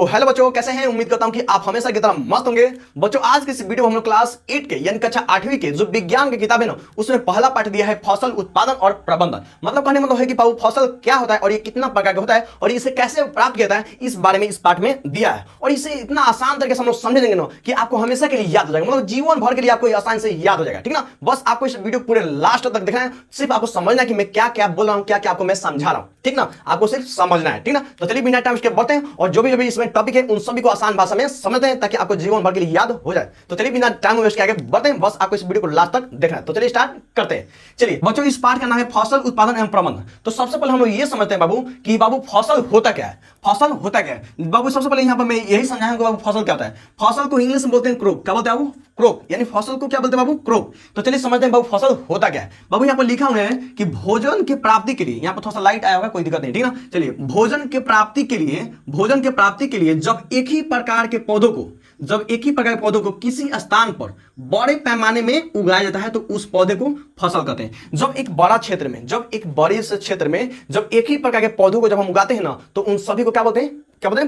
तो हेलो बच्चों, कैसे हैं? उम्मीद करता हूं कि आप हमेशा की तरह मस्त होंगे। बच्चों, आज के इस वीडियो में हम लोग क्लास 8 के यानी कक्षा 8वीं के जो विज्ञान की किताब है ना, उसमें पहला पाठ दिया है फसल उत्पादन और प्रबंधन। मतलब कहने मतलब है कि बाबू फसल क्या होता है और ये कितना प्रकार का होता है और इसे कैसे प्राप्त किया जाता है, इस बारे में इस पाठ में दिया है। और इसे इतना आसान तरीके से हम लोग समझ लेंगे ना कि आपको हमेशा के लिए याद हो जाएगा, मतलब जीवन भर के लिए आपको आसान से याद हो जाएगा। ठीक ना? बस आपको इस वीडियो पूरे लास्ट तक देखना है, सिर्फ आपको समझना है कि मैं क्या क्या बोल रहा हूँ, क्या क्या आपको मैं समझा रहा हूँ। ठीक ना? आपको सिर्फ समझना है। ठीक ना? तो चलिए बिना टाइम इसके बढ़ते हैं और जो भी इसमें टॉपिक है उन सभी को आसान भाषा में समझते हैं ताकि आपको जीवन भर के लिए याद हो जाए। तो चलिए बिना टाइम वेस्ट के आगे बढ़ते हैं, बस आपको इस वीडियो को लास्ट तक देखना है। तो चलिए स्टार्ट करते हैं। चलिए बच्चों, इस पाठ का नाम है फसल उत्पादन एवं प्रबंधन। तो सबसे पहले हम लोग ये समझते हैं बाबू कि बाबू फसल होता क्या है। फसल होता क्या है बाबू? सबसे पहले यहाँ पर मैं यही समझाऊंगा बाबू फसल क्या होता है। फसल को इंग्लिश में बोलते हैं क्रॉप। क्या बोलते हैं बाबू? क्रॉप। यानी फसल को क्या बोलते हैं बाबू? क्रॉप। तो चलिए समझते हैं बाबू फसल होता क्या है। बाबू यहाँ पर लिखा हुआ है कि भोजन की प्राप्ति के लिए, यहाँ पर थोड़ा सा लाइट आया होगा, कोई दिक्कत नहीं। ठीक ना? चलिए, भोजन के प्राप्ति के लिए जब एक ही प्रकार के पौधों को किसी स्थान पर बड़े पैमाने में उगाया जाता है तो उस पौधे को फसल कहते हैं। जब एक बड़े से क्षेत्र में जब एक ही प्रकार के पौधों को जब हम उगाते हैं ना, तो उन सभी को क्या बोलते हैं?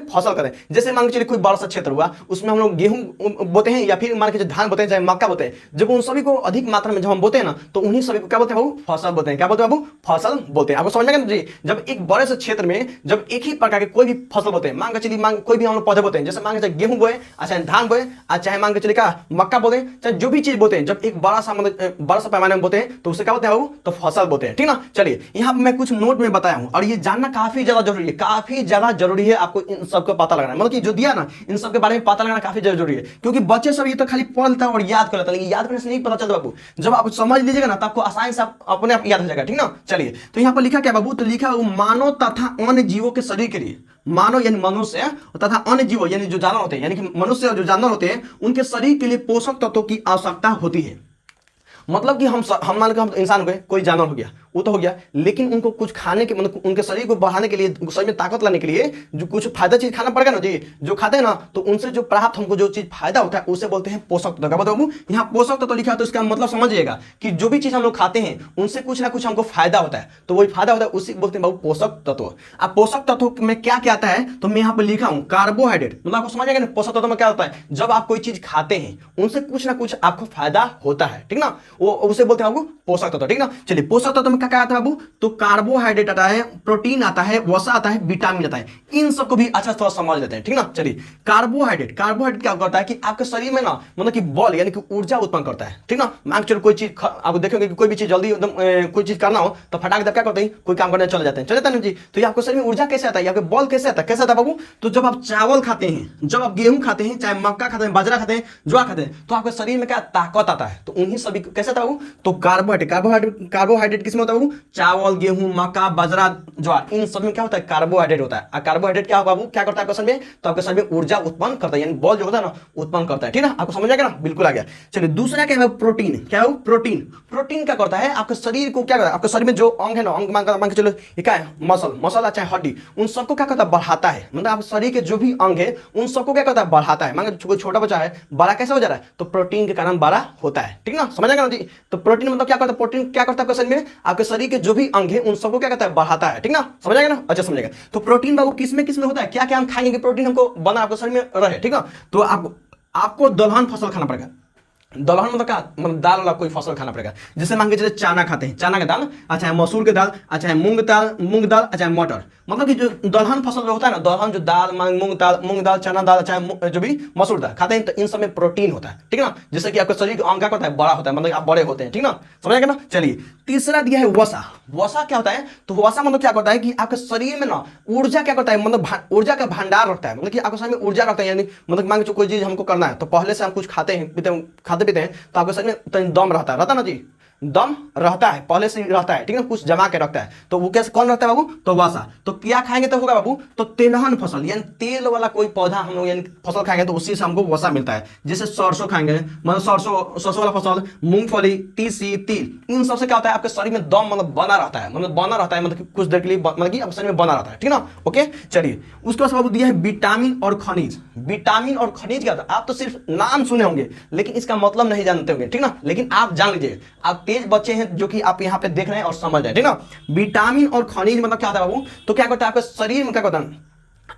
फसल करें। जैसे मान के चलिए कोई बड़ा सा क्षेत्र हुआ, उसमें हम लोग गेहूं बोते हैं या फिर मान के धान बोते हैं, चाहे मक्का बोते हैं। जब उन सभी को अधिक मात्रा में जब हम बोते हैं ना, तो उन्हीं सभी को क्या बोलते हैं बाबू? फसल बोलते हैं। क्या बोलते हैं बाबू? फसल बोलते हैं। आपको समझ में आएगा जी? जब एक बड़े से क्षेत्र में जब एक ही प्रकार के कोई भी फसल बोते हैं, मान के चलिए कोई भी हम लोग पौधे बोते हैं, जैसे मान के चलिए गेहूं बोए, चाहे धान बोए, चाहे मान के चलिए क्या मक्का बोते हैं, चाहे जो भी चीज बोते हैं, जब एक बड़ा सा पैमाने में बोते हैं तो उसे क्या बोलते हैं बाबू? तो फसल बोलते हैं। ठीक ना? चलिए, यहाँ मैं कुछ नोट में बताया हूं और ये जानना काफी ज्यादा जरूरी है। आपको इन सबको पता, मतलब कि जो दिया ना, इन सब के बारे में पता लगाना काफी जरूरी है, क्योंकि बच्चे सब ये तो खाली पढ़ लेता है और याद कर लेता है, लेकिन याद करने से नहीं पता चलता बाबू। जब आप समझ लीजिएगा ना, तो आपको आसानी से अपने आप याद हो जाएगा। ठीक ना? चलिए, तो यहाँ पर लिखा क्या बाबू? तो लिखा मानव तथा अन्य जीवों के शरीर के लिए, मानव यानी मनुष्य तथा अन्य जीवों यानी जो जानवर होते हैं, यानी कि मनुष्य और जो जानवर होते हैं, उनके शरीर के लिए पोषक तत्वों की आवश्यकता होती है। मतलब कि हम मान लो हम इंसान हो गए, कोई जानवर हो गया, वो तो हो गया, लेकिन उनको कुछ खाने के, मतलब उनके शरीर को बढ़ाने के लिए, शरीर में ताकत लाने के लिए जो कुछ फायदा चीज खाना पड़ेगा ना जी, जो खाते हैं ना, तो उनसे जो प्राप्त हमको जो चीज फायदा होता है उसे बोलते हैं पोषक तत्व। बताओ, यहाँ पोषक तत्व लिखा है तो इसका मतलब समझिएगा कि जो भी चीज हम लोग खाते हैं उनसे कुछ ना कुछ हमको फायदा होता है, तो वही फायदा होता है उसी बोलते हैं बाबू पोषक तत्व। अब पोषक तत्व में क्या क्या आता है तो मैं यहाँ पर लिखा हूँ कार्बोहाइड्रेट। मतलब आपको समझ आएगा ना, पोषक तत्व में क्या होता है? जब आप कोई चीज खाते हैं उनसे कुछ ना कुछ आपको फायदा होता है। ठीक ना? वो उसे बोलते हैं बाबू पोषक तत्व। ठीक ना? चलिए, पोषक तत्व में क्या क्या आता है बाबू? तो कार्बोहाइड्रेट आता है, प्रोटीन आता है, वसा आता है, विटामिन आता है। इन सबको भी अच्छा थोड़ा समझ लेते हैं। ठीक ना? चलिए, कार्बोहाइड्रेट क्या करता है कि आपके शरीर में ना, मतलब कि बल यानी कि ऊर्जा उत्पन्न करता है। ठीक ना? मान के चलो कोई चीज आप देखेंगे कि कोई भी चीज जल्दी एकदम कोई चीज करना हो तो फटाक क्या करते हैं? कोई काम करने चले जाते हैं जी। तो ये आपको शरीर में ऊर्जा कैसे आता है, आपके बल कैसे आता है बाबू? तो जब आप चावल खाते हैं, जब आप गेहूं खाते हैं, चाहे मक्का खाते हैं, बाजरा खाते हैं, ज्वार खाते हैं, तो आपके शरीर में क्या ताकत आता है। तो उन्हीं सभी कैसे आता है? तो कार्बोहाइड्रेट किसमें होता है बाबू? चावल, गेहूं, मक्का, बाजरा, ज्वार, इन सब में क्या होता है? कार्बोहाइड्रेट होता है। कार्बोहाइड्रेट क्या बाबू क्या करता है आपके शरीर में? तो आपके शरीर में ऊर्जा उत्पन्न करता है, यानी बल जो होता है ना, उत्पन्न करता है। ठीक ना? आपको समझ आ गया ना? बिल्कुल आ गया। चलिए, दूसरा क्या है? प्रोटीन। क्या है? प्रोटीन क्या करता है? आपके शरीर को क्या करता है? आपके शरीर में जो अंग है ना, अंग मान के चलो ये क्या है? मसल चाहे हड्डी, उन सबको क्या करता है? बढ़ाता है। मतलब आप शरीर के जो भी अंग है उन सबको क्या करता है? बढ़ाता है। मान कोई छोटा बच्चा है, बड़ा कैसे हो जा रहा है? तो प्रोटीन के कारण बड़ा होता है। ठीक ना? समझ आ गया ना जी? तो प्रोटीन मतलब क्या करता है? प्रोटीन क्या करता है आपके शरीर में? आपके शरीर के जो भी अंग है उन सबको क्या करता है? बढ़ाता है। ठीक ना? समझ आएगा ना? अच्छा समझेगा। तो प्रोटीन बाबू किस में होता है? क्या क्या हम खाएंगे प्रोटीन हमको बना आपके शरीर में रहे। ठीक ना? तो आपको दलहन फसल खाना पड़ेगा। दलहन मतलब क्या? मतलब दाल वाला कोई फसल खाना पड़ेगा। जैसे मान के चलिए चना खाते हैं, चना का दाल, अच्छा है मसूर के दाल, अच्छा है मूंग दाल, अच्छा है मटर। मतलब कि जो दलहन फसल जो होता है ना, दलहन जो दाल, मूंग दाल, चना दाल, चाहे जो भी मसूर दाल खाते हैं, तो इन सब में प्रोटीन होता है। ठीक ना? जैसे कि आपके शरीर का अंग क्या होता है? बड़ा होता है, मतलब आप बड़े होते हैं। ठीक ना? समझेगा ना? चलिए, तीसरा दिया है वसा क्या होता है? तो वसा मतलब क्या करता है कि आपके शरीर में ना ऊर्जा क्या करता है? मतलब ऊर्जा का भंडार रखता है। मतलब कि आपके शरीर में ऊर्जा रखता है, यानी मतलब मान के कोई चीज हमको करना है तो पहले से हम कुछ खाते पीते हैं तो आपके शरीर में दम रहता ना जी, दम रहता है, पहले से रहता है। ठीक है? कुछ जमा के रखता है, तो वो कैसे कौन रखता है बाबू? तो वसा। तो क्या खाएंगे तो होगा बाबू? तो तेलहन फसल, यानी तेल वाला कोई पौधा हम लोग यानी फसल खाएंगे तो उसी से हमको वसा मिलता है। जैसे सरसों खाएंगे, मतलब सरसों वाला फसल, मूंगफली, तीसी, तिल, इन सबसे क्या होता है? आपके शरीर में दम मतलब बना रहता है, मतलब कुछ देर के लिए, मतलब कि आपके शरीर में बना रहता है। ठीक ना? ओके, चलिए, उसके बाद बाबू दिया है विटामिन और खनिज। क्या होता है? आप तो सिर्फ नाम सुने होंगे लेकिन इसका मतलब नहीं जानते होंगे। ठीक ना? लेकिन आप जान लीजिए, आप तेज बच्चे हैं जो कि आप यहाँ पे देख रहे हैं और समझ रहे हैं। ठीक ना? विटामिन और खनिज मतलब क्या होता है बाबू? तो क्या करता है आपके शरीर में? क्या करता है?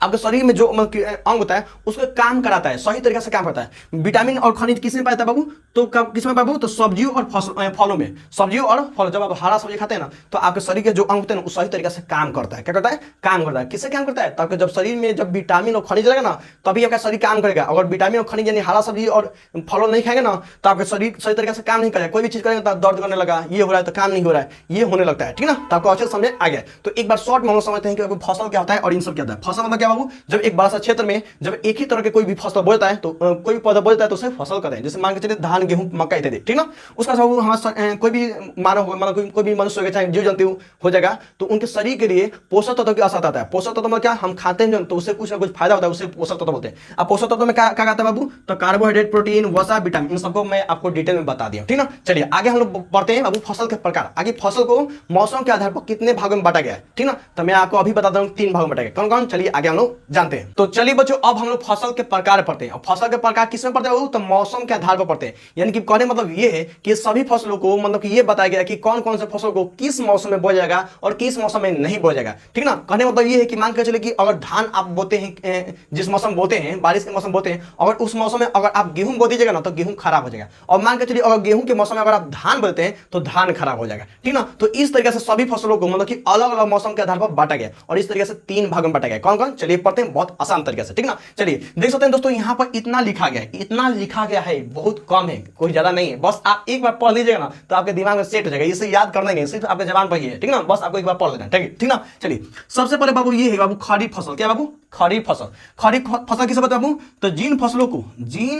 आपके शरीर में जो अंग होता है उसको काम कराता है, सही तरीके से काम करता है। विटामिन और खनिज किस में पाता है बाबू? तो किस में बाबू? तो सब्जियों और फलों में। सब्जियों और फल, जब आप हरा सब्जी खाते हैं ना तो आपके शरीर के जो अंग होते हैं ना सही तरीके से काम करता है। क्या करता है? काम करता है। किससे काम करता है? तो आपके जब शरीर में जब विटामिन और खनिज रहेगा ना तभी आपका शरीर काम करेगा। अगर विटामिन और खनिज यानी हरा सब्जी और फलों नहीं खाएंगे ना तो आपका शरीर सही तरीके से काम नहीं करेगा। कोई भी चीज करेंगे तो दर्द करने लगा, ये हो रहा है तो काम नहीं हो रहा है, ये होने लगता है। ठीक ना? तो आपको अच्छे समझ आ गया। तो एक बार शॉर्ट में हम समझते हैं कि फसल क्या होता है और इन सब क्या होता है। फसल मतलब क्या बाबू? जब एक बड़ा सा क्षेत्र में जब एक ही तरह के कोई भी फसल बोता है तो कोई भी पौधा बोता है तो उसे फसल कहते हैं। जैसे मान के चलिए धान, गेहूं, मक्का इत्यादि। ठीक ना? उसका सब हमारा कोई भी मानव मतलब कोई भी मनुष्य हो गया, चाहे जीव जंतु हो जाएगा, तो उनके शरीर के लिए पोषक तत्व की आवश्यकता आता है। पोषक तत्व मतलब क्या? हम खाते हैं तो उससे कुछ ना कुछ फायदा होता है, उसे पोषक तत्व बोलते हैं। अब पोषक तत्व में क्या क्या आता है बाबू? तो कार्बोहाइड्रेट, प्रोटीन, वसा, विटामिन, इन सबको मैं आपको डिटेल में बता दिया। ठीक ना? चलिए आगे हम लोग पढ़ते हैं बाबू फसल के प्रकार। आगे फसल को मौसम के आधार पर कितने भागों में बांटा गया है। ठीक ना? तो मैं आपको अभी बता दूं 3 भागों में बांटा गया। कौन कौन? चलिए आगे हम लोग जानते हैं। तो चलिए बच्चों अब हम लोग फसल के प्रकार पढ़ते हैं। फसल के प्रकार किसमें पढ़ते हैं? तो मौसम के आधार पर पढ़ते हैं। यानी कि कहने मतलब ये है कि सभी फसलों को मतलब कि ये बताया गया कि कौन कौन से फसल को किस मौसम में बोया जाएगा और किस मौसम में नहीं बोया जाएगा। ठीक ना? कहने मतलब ये है कि मान के चले कि अगर धान आप बोते हैं, जिस मौसम बोते हैं, बारिश के मौसम बोते हैं, अगर उस मौसम में अगर आप गेहूं बो दीजिएगा ना तो गेहूं खराब हो जाएगा। और मान के चलिए अगर गेहूं के मौसम में अगर आप धान बोते हैं तो धान खराब हो जाएगा। ठीक ना? तो इस तरीके से सभी फसलों को मतलब कि अलग अलग मौसम के आधार पर बांटा गया और इस तरीके से 3 भागों में बांटा गया। कौन कौन? चलिए पढ़ते हैं बहुत आसान तरीके से। ठीक ना? चलिए देख सकते हैं दोस्तों यहाँ पर इतना लिखा गया है, इतना लिखा गया है, बहुत कम है, कोई ज्यादा नहीं है। बस आप एक बार पढ़ लीजिएगा ना तो आपके दिमाग में सेट हो जाएगा। इसे याद करना नहीं है, सिर्फ आपके जबान पर ही है। ठीक ना? बस आपको एक बार पढ़ लेना है। ठीक ना? चलिए सबसे पहले बाबू ये है बाबू खरीफ फसल। क्या बाबू? खरीफ फसल। खरीफ फसल किसे बताया बाबू? तो जिन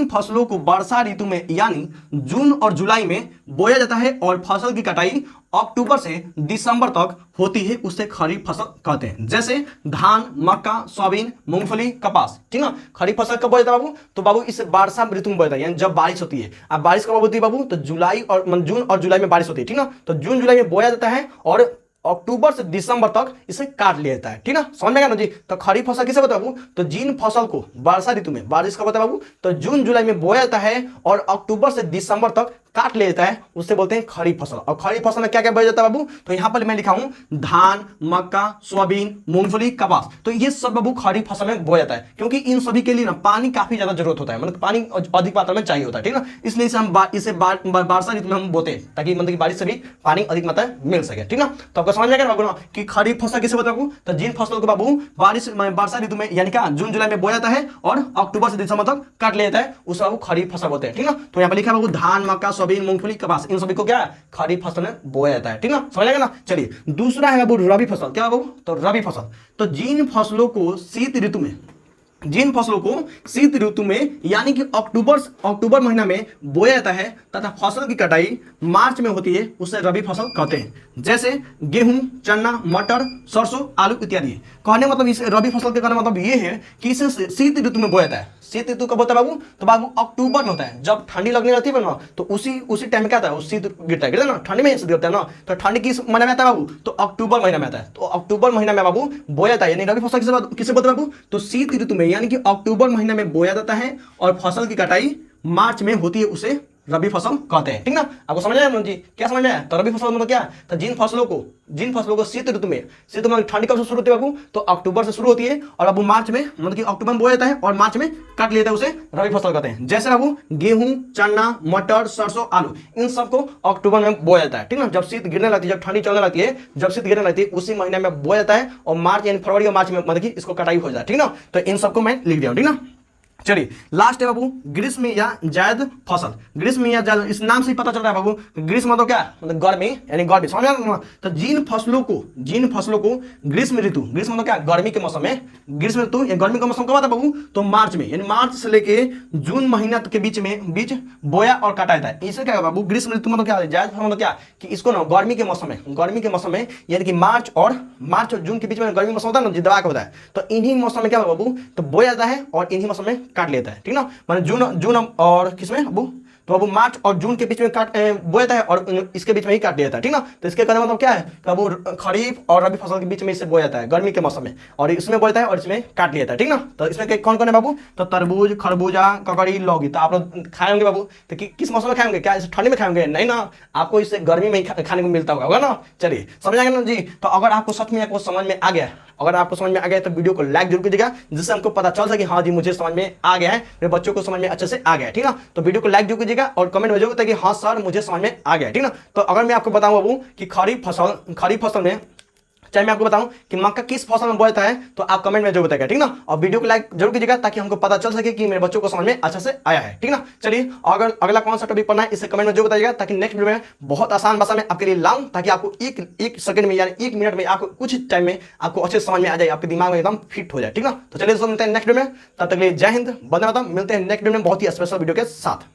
फसलों को वर्षा ऋतु में यानी जून और जुलाई में बोया जाता है और फसल की कटाई अक्टूबर से दिसंबर तक होती है उसे खरीफ फसल कहते हैं। जैसे धान, मक्का, सोयाबीन, मूंगफली, कपास। ठीक ना? खरीफ फसल कब बोया जाता है बाबू? तो बाबू इसे वर्षा ऋतु में बोया जाता है, यानी जब बारिश होती है। अब बारिश कब होती है बाबू? तो जून और जुलाई में बारिश होती है। ठीक ना? तो जून जुलाई में बोया जाता है और अक्टूबर से दिसंबर तक इसे काट लिया जाता है। ठीक ना? समझ में गया ना जी? तो खरीफ फसल किसे बताया बाबू? तो जिन फसल को वर्षा ऋतु में बारिश कब होता है बाबू? तो जून जुलाई में बोया जाता है और अक्टूबर से दिसंबर तक काट ले जाता है, उससे बोलते हैं खरीफ फसल। और खरीफ फसल में क्या क्या बोया जाता है बाबू? तो यहां पर मैं लिखा हूं धान, मक्का, सोयाबीन, मूंगफली, कपास। तो ये सब बाबू खरीफ फसल में बोया जाता है क्योंकि इन सभी के लिए ना पानी काफी ज्यादा जरूरत होता है, मतलब पानी अधिक मात्रा में चाहिए होता है। ठीक ना? इसलिए इसे वर्षा ऋतु में हम बोते हैं ताकि मतलब बारिश से भी पानी अधिक मात्रा में मिल सके। ठीक ना? तो आपको समझ में आएगा बाबू कि खरीफ फसल किसे बताया बाबू? तो जिन फसलों को बाबू वर्षा ऋतु में यानी क्या जून जुलाई में बोया जाता है और अक्टूबर से दिसंबर तक काट लिया जाता है, उसे बाबू खरीफ फसल बोलते हैं। ठीक ना? तो यहाँ पर लिखा है बाबू धान, मक्का, सोयाबीन, मूंगफली, कपास, इन सभी को क्या खरीफ फसल में बोया जाता है। ठीक ना? समझ आएगा ना? चलिए दूसरा है बाबू रबी फसल। क्या बाबू? तो रबी फसल। तो जिन फसलों को शीत ऋतु में यानी कि अक्टूबर महीना में बोया जाता है तथा फसल की कटाई मार्च में होती है उसे रबी फसल कहते हैं। जैसे गेहूं, चना, मटर, सरसों, आलू इत्यादि। कहने मतलब इस रबी फसल के कहने मतलब ये है कि इसे शीत ऋतु में बोया जाता है। शीत ऋतु कब होता है बाबू? तो बाबू अक्टूबर में होता है, जब ठंडी लगने लगती है ना तो उसी टाइम में क्या होता है? शीत गिरता है ना, ठंडी में शीत गिरता है ना। तो ठंडी किस महीने में आता है बाबू? तो अक्टूबर महीना में आता है। तो अक्टूबर महीना में बाबू बोया जाता है, यानी रबी फसल किसे बोलते हैं बाबू? तो शीत ऋतु में यानी कि अक्टूबर महीना में बोया जाता है और फसल की कटाई मार्च में होती है, उसे रबी फसल कहते हैं। ठीक ना? आपको समझ आया जी? क्या समझ में आया? तो रबी फसल मतलब क्या? तो जिन फसलों को शीत ऋतु में ठंडी कब से शुरू होती है बाबू? तो अक्टूबर से शुरू होती है और बाबू मार्च में मतलब कि अक्टूबर में बोया जाता है और मार्च में काट लिया जाता है, उसे रबी फसल कहते हैं। जैसे बाबू गेहूं, चना, मटर, सरसों, आलू, इन सबको अक्टूबर में बोया जाता है। ठीक ना? जब शीत गिरने लगती है, जब ठंडी चलने लगती है, जब शीत गिरने लगती है उसी महीने में बोया जाता है और मार्च यानी फरवरी और मार्च में मतलब कि इसको कटाई हो जाता है। ठीक ना? तो इन सबको मैं लिख दिया। ठीक ना? चलिए लास्ट है बाबू ग्रीष्म या जायद फसल। ग्रीष्म या जायद, इस नाम से ही पता चल रहा है बाबू ग्रीष्म मतलब क्या? मतलब गर्मी, यानी गर्मी। समझ में? तो जिन फसलों को ग्रीष्म मतलब क्या? गर्मी के मौसम में। ग्रीष्म ऋतु या गर्मी का मौसम कब आता है बाबू? तो मार्च में, यानी मार्च से लेके जून महीना के बीच बोया और काटा जाता है। इसे क्या है बाबू? ग्रीष्म ऋतु मतलब क्या? जायद फसल मतलब क्या कि इसको ना गर्मी के मौसम में यानी कि मार्च और जून के बीच में गर्मी मौसम होता है ना, दबा के होता है। तो इन्हीं मौसम में क्या बाबू? तो बोया जाता है और इन्हीं मौसम में काट लेता है। ठीक ना? माने जून और किसमें बाबू? तो अब वो मार्च और जून के बीच में बोया जाता है और इसके बीच में ही काट दिया जाता है, ठीक ना। तो इसके कहने का मतलब क्या है कि अब वो खरीफ और रबी फसल के बीच में इसे बोया जाता है गर्मी के मौसम में, और इसमें बोया जाता है और इसमें काट लिया जाता है, ठीक ना। तो इसमें कौन कौन है बाबू, तो तरबूज, खरबूजा, ककड़ी, लौकी। तो आप लोग खाए होंगे बाबू, तो किस मौसम में खाएंगे, क्या इसे ठंड में खाएंगे, नहीं ना, आपको इसे गर्मी में ही खाने को मिलता होगा ना। चलिए समझ आ गया ना जी। तो अगर आपको सच में आपको समझ में आ गया, अगर आपको समझ में आ गया तो वीडियो को लाइक जरूर कीजिएगा, जिससे हमको पता चल सके हाँ जी मुझे समझ में आ गया है, मेरे बच्चों को समझ में अच्छे से आ गया है, ठीक ना। तो वीडियो को लाइक जरूर कीजिएगा और कमेंट में जरूर कि हाँ सर मुझे समझ में आ गया है, ठीक ना। तो अगर मैं आपको बताऊं बाबू कि खरीफ फसल में, चाहे मैं आपको बताऊं कि मक्का किस फसल में बोया जाता है, तो आप कमेंट में जरूर बताइएगा, ठीक ना। और वीडियो को लाइक जरूर कीजिएगा ताकि हमको पता चल सके कि मेरे बच्चों को समझ में अच्छा से आया है, ठीक ना। चलिए अगर अगला कौन सा टॉपिक पढ़ना है इसे कमेंट में जरूर बताइएगा, ताकि नेक्स्ट वीडियो में बहुत आसान भाषा में आपके लिए लाऊं, ताकि आपको एक सेकंड में यानी 1 मिनट में, आपको कुछ टाइम में आपको अच्छे समझ में आ जाए, आपके दिमाग में एकदम फिट हो जाए, ठीक ना। तो चलिए दोस्तों मिलते हैं नेक्स्ट वीडियो में, तब तक के लिए जय हिंद, वंदे मातरम। मिलते हैं नेक्स्ट वीडियो में बहुत ही स्पेशल वीडियो के साथ।